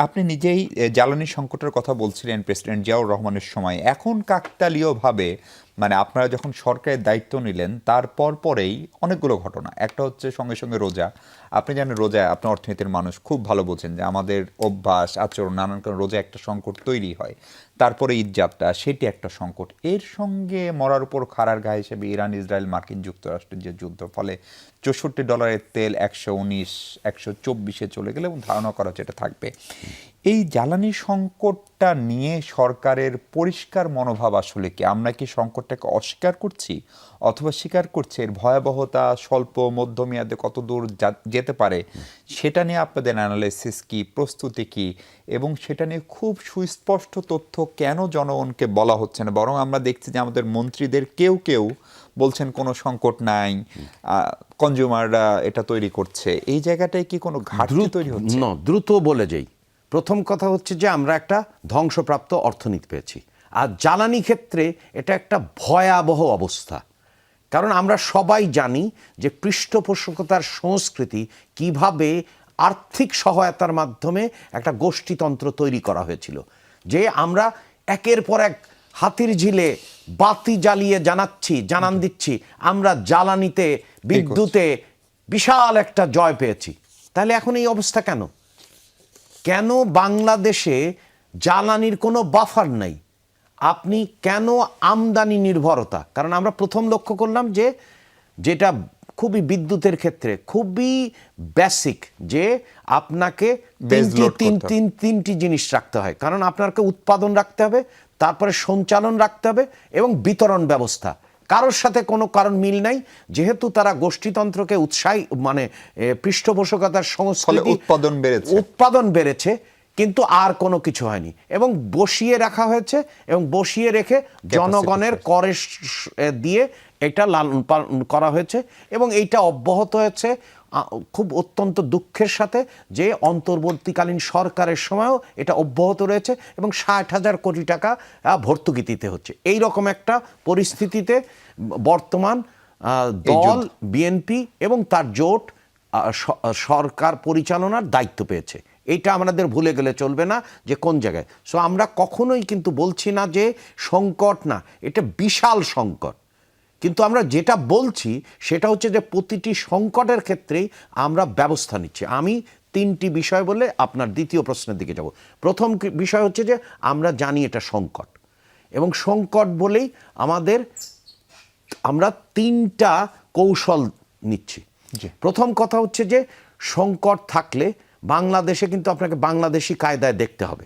আপনি নিজেই জ্বালানি সংকটের কথা বলছিলেন প্রেসিডেন্ট জিয়াউর রহমানের সময়। এখন কাকতালীয়ভাবে মানে আপনারা যখন সরকারের দায়িত্ব নিলেন তার পরেই অনেকগুলো ঘটনা। একটা হচ্ছে সঙ্গে সঙ্গে রোজা। আপনি জানেন রোজা, আপনি অর্থনীতির মানুষ, খুব ভালো বোঝেন যে আমাদের অভ্যাস আচরণ নানান কারণে রোজা একটা সংকট তৈরি হয়। তারপরে ঈদযাত্রা, সেটি একটা সংকট। এর সঙ্গে মরার উপর খাড়ার ঘা হিসেবে ইরান ইসরায়েল মার্কিন যুক্তরাষ্ট্রের যে যুদ্ধ, ফলে $64 তেল 119 124-এ চলে গেলে এবং ধারণা করা হচ্ছে এটা থাকবে। এই জ্বালানি সংকটটা নিয়ে সরকারের পরিষ্কার মনোভাব আসলে কি? আমরা কি সংকটটাকে অস্বীকার করছি অথবা স্বীকার করছি? এর ভয়াবহতা স্বল্প মধ্যমেয়াদে কত দূর যেতে পারে সেটা নিয়ে আপনাদের অ্যানালাইসিস কি, প্রস্তুতি কি, এবং সেটা নিয়ে খুব সুস্পষ্ট তথ্য কেন জনগণকে বলা হচ্ছে না? বরং আমরা দেখছি যে আমাদের মন্ত্রীদের কেউ কেউ বলছেন কোনো সংকট নাই, কনজিউমাররা এটা তৈরি করছে। এই জায়গাটায় কি কোনো ঘাটতি তৈরি হচ্ছে? দ্রুত বলে যাই। প্রথম কথা হচ্ছে যে আমরা একটা ধ্বংসপ্রাপ্ত অর্থনীতি পেয়েছি, আর জ্বালানি ক্ষেত্রে এটা একটা ভয়াবহ অবস্থা। কারণ আমরা সবাই জানি যে পৃষ্ঠপোষকতার সংস্কৃতি কিভাবে আর্থিক সহায়তার মাধ্যমে একটা গোষ্ঠীতন্ত্র তৈরি করা হয়েছিল, যে আমরা একের পর এক হাতির ঝিলে বাতি জ্বালিয়ে জানান দিচ্ছি আমরা জ্বালানিতে, বিদ্যুতে বিশাল একটা জয় পেয়েছি। তাহলে এখন এই অবস্থা কেন? কেন বাংলাদেশে জ্বালানির কোনো বাফার নাই? আপনি কেন আমদানি নির্ভরতা? কারণ আমরা প্রথম লক্ষ্য করলাম যে যেটা খুবই বিদ্যুতের ক্ষেত্রে খুবই বেসিক, যে আপনাকে তিনটি জিনিস রাখতে হয়। কারণ আপনাকে উৎপাদন রাখতে হবে, তারপরে সঞ্চালন রাখতে হবে এবং বিতরণ ব্যবস্থা। কারোর সাথে কোনো কারণ মিল নাই, যেহেতু তারা গোষ্ঠীতন্ত্রকে মানে পৃষ্ঠপোষকতার সংস্কৃতি, উৎপাদন বেড়েছে কিন্তু আর কোনো কিছু হয়নি, এবং বসিয়ে রাখা হয়েছে এবং বসিয়ে রেখে জনগণের করে দিয়ে এটা লালন পালন করা হয়েছে এবং এইটা অব্যাহত হয়েছে খুব অত্যন্ত দুঃখের সাথে, যে অন্তর্বর্তীকালীন সরকারের সময়ও এটা অব্যাহত রয়েছে এবং 60,000 কোটি টাকা ভর্তুকি দিতে হচ্ছে। এই রকম একটা পরিস্থিতিতে বর্তমান দল বিএনপি এবং তার জোট সরকার পরিচালনার দায়িত্ব পেয়েছে। এইটা আমাদের ভুলে গেলে চলবে না যে কোন জায়গায়। সো আমরা কখনোই কিন্তু বলছি না যে সংকট না, এটা বিশাল সংকট। কিন্তু আমরা যেটা বলছি সেটা হচ্ছে যে প্রতিটি সংকটের ক্ষেত্রেই আমরা ব্যবস্থা নিচ্ছি। আমি তিনটি বিষয় বলে আপনার দ্বিতীয় প্রশ্নের দিকে যাব। প্রথম বিষয় হচ্ছে যে আমরা জানি এটা সংকট, এবং সংকট বলেই আমরা তিনটা কৌশল নিচ্ছি। প্রথম কথা হচ্ছে যে সংকট থাকলে বাংলাদেশে কিন্তু আপনাকে বাংলাদেশি কায়দায় দেখতে হবে।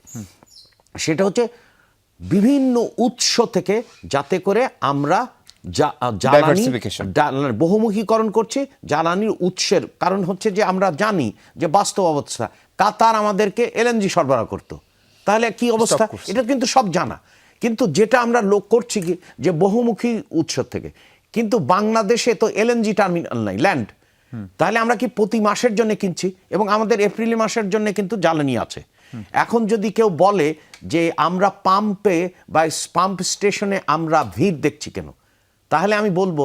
সেটা হচ্ছে বিভিন্ন উৎস থেকে যাতে করে আমরা বহুমুখীকরণ করছি জ্বালানির উৎসের। কারণ হচ্ছে যে আমরা জানি যে বাস্তব অবস্থা, কাতার আমাদেরকে এলএনজি সরবরাহ করত, তাহলে কি অবস্থা এটা কিন্তু সব জানা। কিন্তু যেটা আমরা করছি কি যে বহুমুখী উৎস থেকে, কিন্তু বাংলাদেশে তো এলএনজি টার্মিনাল নাই, ল্যান্ড। তাহলে আমরা কি প্রতি মাসের জন্য কিনছি, এবং আমাদের এপ্রিল মাসের জন্য কিন্তু জ্বালানি আছে। এখন যদি কেউ বলে যে আমরা পাম্পে বা পাম্প স্টেশনে আমরা ভিড় দেখছি কেন, তাহলে আমি বলবো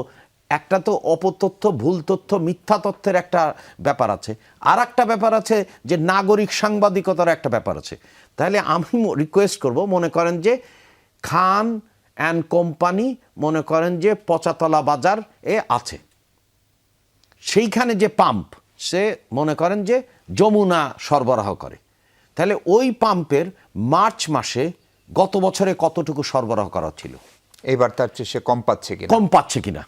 একটা তো অপতথ্য, ভুল তথ্য, মিথ্যা তথ্যের একটা ব্যাপার আছে, আর একটা ব্যাপার আছে যে নাগরিক সাংবাদিকতার একটা ব্যাপার আছে। তাহলে আমি রিকোয়েস্ট করব, মনে করেন যে খান অ্যান্ড কোম্পানি মনে করেন যে পচাতলা বাজার আছে, সেইখানে যে পাম্প সে মনে করেন যে যমুনা সরবরাহ করে, তাহলে ওই পাম্পের মার্চ মাসে গত বছরে কতটুকু সরবরাহ করা ছিল, এবার তার চেয়ে সে কম পাচ্ছে কিনা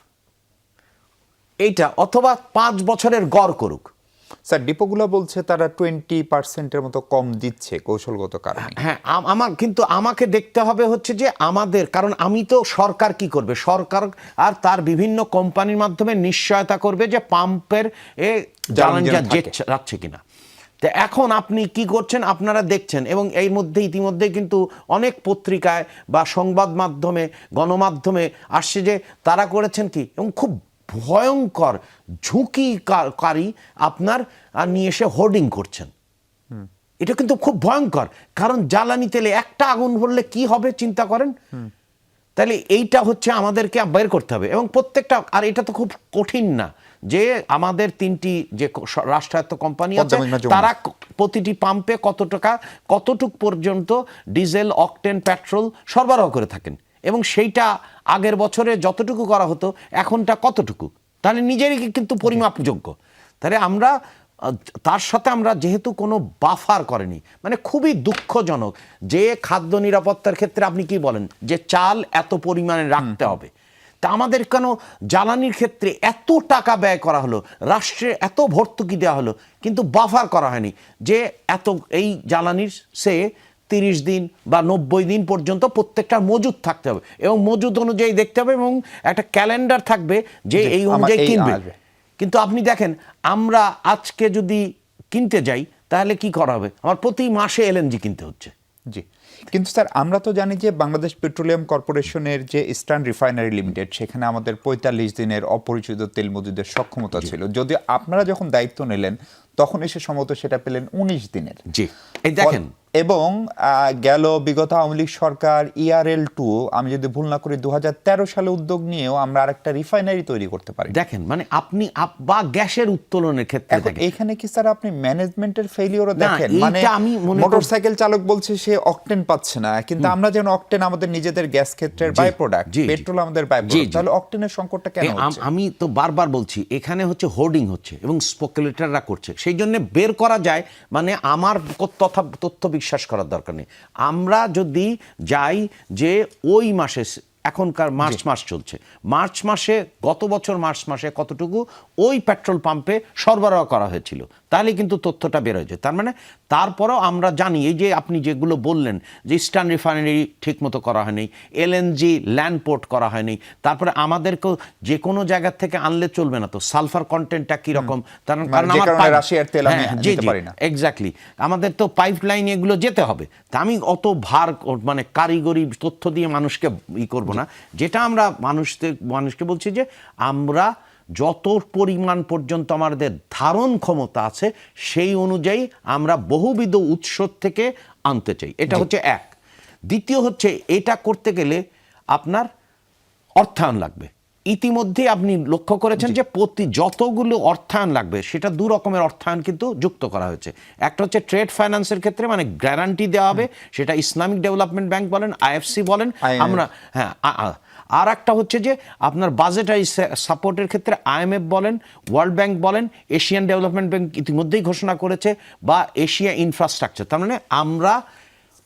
এইটা, অথবা 5 বছরের গড় করুক। স্যার ডিপোগুলো বলছে তারা 20% মতো কম দিচ্ছে কৌশলগত কারণে। হ্যাঁ, কিন্তু আমাকে দেখতে হবে হচ্ছে যে আমাদের, কারণ আমি তো সরকার কি করবে, সরকার আর তার বিভিন্ন কোম্পানির মাধ্যমে নিশ্চয়তা করবে যে পাম্পের জ্বালানি যাচ্ছে কিনা। তো এখন আপনি কি করছেন, আপনারা দেখছেন, এবং এই মধ্যে ইতিমধ্যে কিন্তু অনেক পত্রিকায় বা সংবাদ মাধ্যমে, গণমাধ্যমে আসছে যে তারা করেছেন কি, এবং খুব ভয়ঙ্কর ঝুঁকিকারী আপনার নিয়ে এসে হোর্ডিং করছেন। এটা কিন্তু খুব ভয়ঙ্কর, কারণ জ্বালানি তেলে একটা আগুন ধরলে কি হবে চিন্তা করেন। তাহলে এইটা হচ্ছে আমাদেরকে বের করতে হবে, এবং প্রত্যেকটা, আর এটা তো খুব কঠিন না যে আমাদের তিনটি যে রাষ্ট্রায়ত্ত কোম্পানি আছে তারা প্রতিটি পাম্পে কতটুক পর্যন্ত ডিজেল, অকটেন, পেট্রোল সরবরাহ করে থাকেন, এবং সেইটা আগের বছরে যতটুকু করা হতো এখনটা কতটুকু, তাহলে নিজেরই কিন্তু পরিমাপযোগ্য। তাহলে আমরা তার সাথে আমরা যেহেতু কোনো বাফার করেনি, মানে খুবই দুঃখজনক যে খাদ্য নিরাপত্তার ক্ষেত্রে আপনি কি বলেন যে চাল এত পরিমাণে রাখতে হবে, তা আমাদের কেন জ্বালানির ক্ষেত্রে এত টাকা ব্যয় করা হলো, রাষ্ট্রে এত ভর্তুকি দেওয়া হলো, কিন্তু বাফার করা হয়নি যে এত এই জ্বালানির সে 30 দিন বা 90 দিন পর্যন্ত প্রত্যেকটা মজুদ থাকতে হবে, এবং মজুদ অনুযায়ী দেখতে হবে, এবং একটা ক্যালেন্ডার থাকবে যে এই অনুযায়ী কিনবে। কিন্তু আপনি দেখেন আমরা আজকে যদি কিনতে যাই তাহলে কি করা হবে, আমার প্রতি মাসে এলএনজি কিনতে হচ্ছে। জি, কিন্তু স্যার আমরা তো জানি যে বাংলাদেশ পেট্রোলিয়াম কর্পোরেশনের যে ইস্টার্ন রিফাইনারি লিমিটেড, সেখানে আমাদের 45 দিনের অপরিচিত তেল মজুদের সক্ষমতা ছিল, যদিও আপনারা যখন দায়িত্ব নিলেন তখন এসে সম্ভবত সেটা পেলেন 19 দিনের। জি, এই দেখেন, এবং গেল বিগত আওয়ামী লীগ সরকার ERL2, আমি যদি ভুল না করি 2013 সালে উদ্যোগ নিয়েও আমরা আরেকটা রিফাইনারি তৈরি করতে পারি। দেখেন মানে আপনি বা গ্যাসের উত্তোলনের ক্ষেত্রে এখানে কি স্যার আপনি ম্যানেজমেন্টের ফেলিওরও দেখেন? মানে মোটরসাইকেল চালক বলছে সে অকটেন পাচ্ছে না, কিন্তু আমরা যেন অকটেন আমাদের নিজেদের গ্যাস ক্ষেত্রের বাই প্রোডাক্ট, পেট্রোল আমাদের বাই প্রোডাক্ট, তাহলে অকটেনের সংকটটা কেন হচ্ছে? আমি তো বারবার বলছি এখানে হচ্ছে হোর্ডিং হচ্ছে এবং স্পেকুলেটররা করছে, সেই জন্য বের করা যায়, মানে আমার তথ্য বিশ্বাস করার দরকার নেই। আমরা যদি যাই যে ওই মাসে, এখনকার মার্চ মাস চলছে, মার্চ মাসে গত বছর মার্চ মাসে কতটুকু ওই পেট্রোল পাম্পে সরবরাহ করা হয়েছিল, তাহলে কিন্তু তথ্যটা বের হয়েছে। তার মানে তারপরেও আমরা জানি এই যে আপনি যেগুলো বললেন যে ইস্টার্ন রিফাইনারি ঠিকমতো করা হয়নি, এলএনজি ল্যান্ড পোর্ট করা হয়নি, তারপরে আমাদেরকেও যে কোনো জায়গা থেকে আনলে চলবে না, তো সালফার কন্টেন্টটা কীরকম, কারণ আমার রাশিয়ার তেল আমি নিতে পারি না। এক্স্যাক্টলি, আমাদের তো পাইপলাইন এগুলো যেতে হবে, তা আমি অত ভার মানে কারিগরি তথ্য দিয়ে মানুষকে করব না। যেটা আমরা মানুষকে বলছি যে আমরা যত পরিমাণ পর্যন্ত আমাদের ধারণ ক্ষমতা আছে সেই অনুযায়ী আমরা বহুবিধ উৎস থেকে আনতে চাই, এটা হচ্ছে এক। দ্বিতীয় হচ্ছে এটা করতে গেলে আপনার অর্থায়ন লাগবে। ইতিমধ্যে আপনি লক্ষ্য করেছেন যে যতগুলো অর্থায়ন লাগবে সেটা দু রকমের অর্থায়ন কিন্তু যুক্ত করা হয়েছে। একটা হচ্ছে ট্রেড ফাইন্যান্সের ক্ষেত্রে, মানে গ্যারান্টি দেওয়া হবে, সেটা ইসলামিক ডেভেলপমেন্ট ব্যাংক বলেন, IFC বলেন, আমরা আর একটা হচ্ছে যে আপনার বাজেটারি সাপোর্টের ক্ষেত্রে IMF বলেন, ওয়ার্ল্ড ব্যাংক বলেন, এশিয়ান ডেভেলপমেন্ট ব্যাংক ইতিমধ্যেই ঘোষণা করেছে, বা এশিয়া ইনফ্রাস্ট্রাকচার। তার মানে আমরা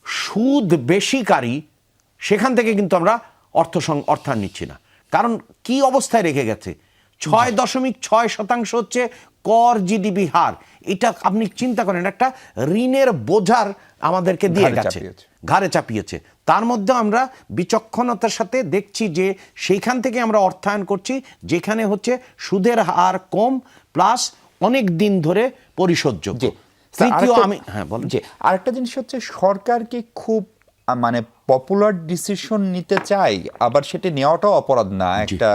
সুদ বেশিকারী সেখান থেকে কিন্তু আমরা অর্থায়ন নিচ্ছি না। কারণ কি অবস্থায় রেখে গেছে, 6.6% হচ্ছে কর জিডিপি হার। এটা আপনি চিন্তা করেন, একটা ঋণের বোঝার আমাদেরকে দিয়ে গেছে, ঘাড়ে চাপিয়েছে। তার মধ্যে আমরা বিচক্ষণতার সাথে দেখছি যে সেইখান থেকে আমরা অর্থায়ন করছি যেখানে হচ্ছে সুদের হার কম প্লাস অনেক দিন ধরে পরিশোধযোগ্য। তৃতীয় আরেকটা জিনিস হচ্ছে সরকার কি খুব মানে পপুলার ডিসিশন নিতে চাই, আবার সেটা নেওয়াটাও অপরাধ না, একটা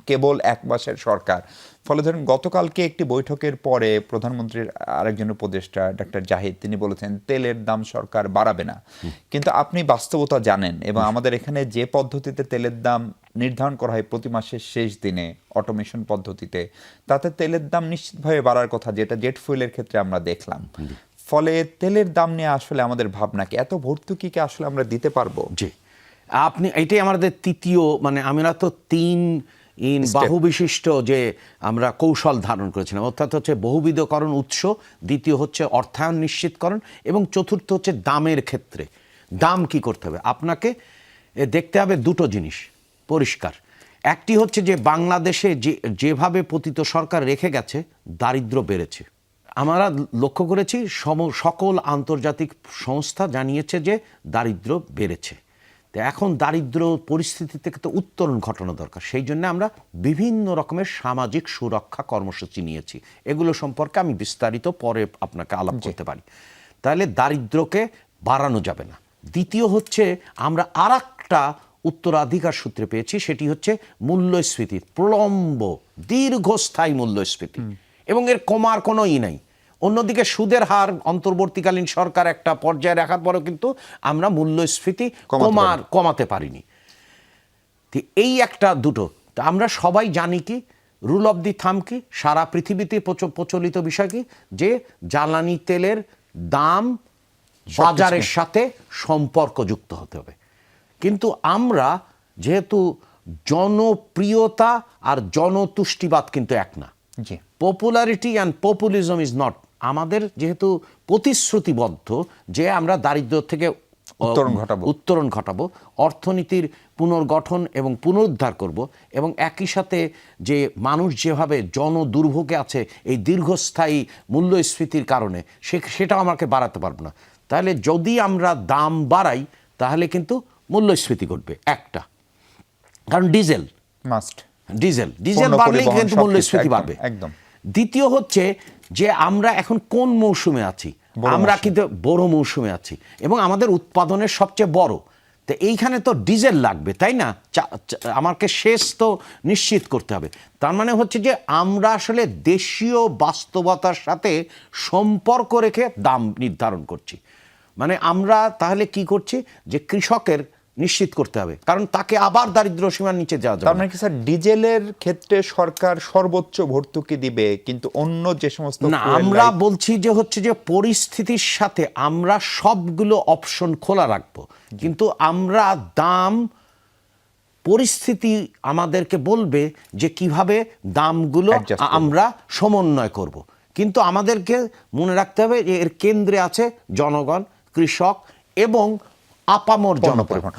কেবল 1 মাসের সরকার। ফলে ধরুন গতকালকে একটি বৈঠকের পরে প্রধানমন্ত্রীর আরেকজন উপদেষ্টা ডক্টর জাহিদ তিনি বলেছেন তেলের দাম সরকার বাড়াবে না, কিন্তু আপনি বাস্তবতা জানেন, এবং আমাদের এখানে যে পদ্ধতিতে তেলের দাম নির্ধারণ করা হয় প্রতি মাসের শেষ দিনে অটোমেশন পদ্ধতিতে, তাতে তেলের দাম নিশ্চিতভাবে বাড়ার কথা, যেটা জেট ফুয়েলের ক্ষেত্রে আমরা দেখলাম। ফলে তেলের দাম নিয়ে আসলে আমাদের ভাবনা কি, এত ভর্তুকিকে আসলে আমরা দিতে পারবো? জি, আপনি এটাই আমাদের তৃতীয়, মানে আমরা তো 3 বাহু বিশিষ্ট যে আমরা কৌশল ধারণ করেছিলাম, অর্থাৎ হচ্ছে বহুবিধকরণ উৎস, দ্বিতীয় হচ্ছে অর্থায়ন নিশ্চিতকরণ, এবং চতুর্থ হচ্ছে দামের ক্ষেত্রে দাম কি করতে হবে। আপনাকে দেখতে হবে দুটো জিনিস পরিষ্কার। একটি হচ্ছে যে বাংলাদেশে যেভাবে পতিত সরকার রেখে গেছে, দারিদ্র্য বেড়েছে। আমরা লক্ষ্য করেছি সকল আন্তর্জাতিক সংস্থা জানিয়েছে যে দারিদ্র্য বেড়েছে। তো এখন দারিদ্র পরিস্থিতি থেকে তো উত্তরণ ঘটানো দরকার, সেই জন্য আমরা বিভিন্ন রকমের সামাজিক সুরক্ষা কর্মসূচি নিয়েছি। এগুলো সম্পর্কে আমি বিস্তারিত পরে আপনাকে আলাপ করতে পারি। তাহলে দারিদ্রকে বাড়ানো যাবে না। দ্বিতীয় হচ্ছে আমরা আরেকটা উত্তরাধিকার সূত্রে পেয়েছি, সেটি হচ্ছে মূল্যস্ফীতি, প্রলম্ব দীর্ঘস্থায়ী মূল্যস্ফীতি, এবং এর কমার কোনো নাই। অন্যদিকে সুদের হার অন্তর্বর্তীকালীন সরকার একটা পর্যায়ে রাখার পরেও কিন্তু আমরা মূল্যস্ফীতি কমাতে পারিনি। তো এই একটা দুটো, তা আমরা সবাই জানি কি রুল অফ দি থাম কি, সারা পৃথিবীতে প্রচলিত বিষয় কি, যে জ্বালানি তেলের দাম বাজারের সাথে সম্পর্কযুক্ত হতে হবে। কিন্তু আমরা যেহেতু জনপ্রিয়তা আর জনতুষ্টিবাদ কিন্তু এক না, জি, popularity and populism is not. আমাদের যেহেতু প্রতিশ্রুতিবদ্ধ যে আমরা দারিদ্র্য থেকে উত্তরণ ঘটাবো, অর্থনীতির পুনর্গঠন এবং পুনরুদ্ধার করব, এবং একই সাথে যে মানুষ যেভাবে জনদুর্ভোগে আছে এই দীর্ঘস্থায়ী মূল্যস্ফীতির কারণে, সেটাও আমাকে বাড়াতে পারবো না। তাহলে যদি আমরা দাম বাড়াই তাহলে কিন্তু মূল্যস্ফীতি ঘটবে একটা, কারণ ডিজেল মাস্ট, বাড়লেই কিন্তু মূল্যস্ফীতি বাড়বে একদম। দ্বিতীয় হচ্ছে যে আমরা এখন কোন মৌসুমে আছি, আমরা কিন্তু বড় মৌসুমে আছি এবং আমাদের উৎপাদনের সবচেয়ে বড়, তো এইখানে তো ডিজেল লাগবে, তাই না? আমাকে শেষ তো নিশ্চিত করতে হবে। তার মানে হচ্ছে যে আমরা আসলে দেশীয় বাস্তবতার সাথে সম্পর্ক রেখে দাম নির্ধারণ করছি। মানে আমরা তাহলে কি করছি, যে কৃষকের নিশ্চিত করতে হবে, কারণ তাকে আবার দারিদ্র্য সীমার নিচে যাওয়া যাবে। তার মানে কি স্যার ডিজেলের ক্ষেত্রে সরকার সর্বোচ্চ ভর্তুকি দিবে, কিন্তু অন্য যে সমস্ত না, আমরা বলছি যে হচ্ছে যে পরিস্থিতির সাথে আমরা সবগুলো অপশন খোলা রাখবো, কিন্তু আমরা দাম পরিস্থিতি আমাদেরকে বলবে যে কিভাবে দামগুলো আমরা সমন্বয় করব। কিন্তু আমাদেরকে মনে রাখতে হবে যে এর কেন্দ্রে আছে জনগণ, কৃষক এবং আপামর জনপরিবহন।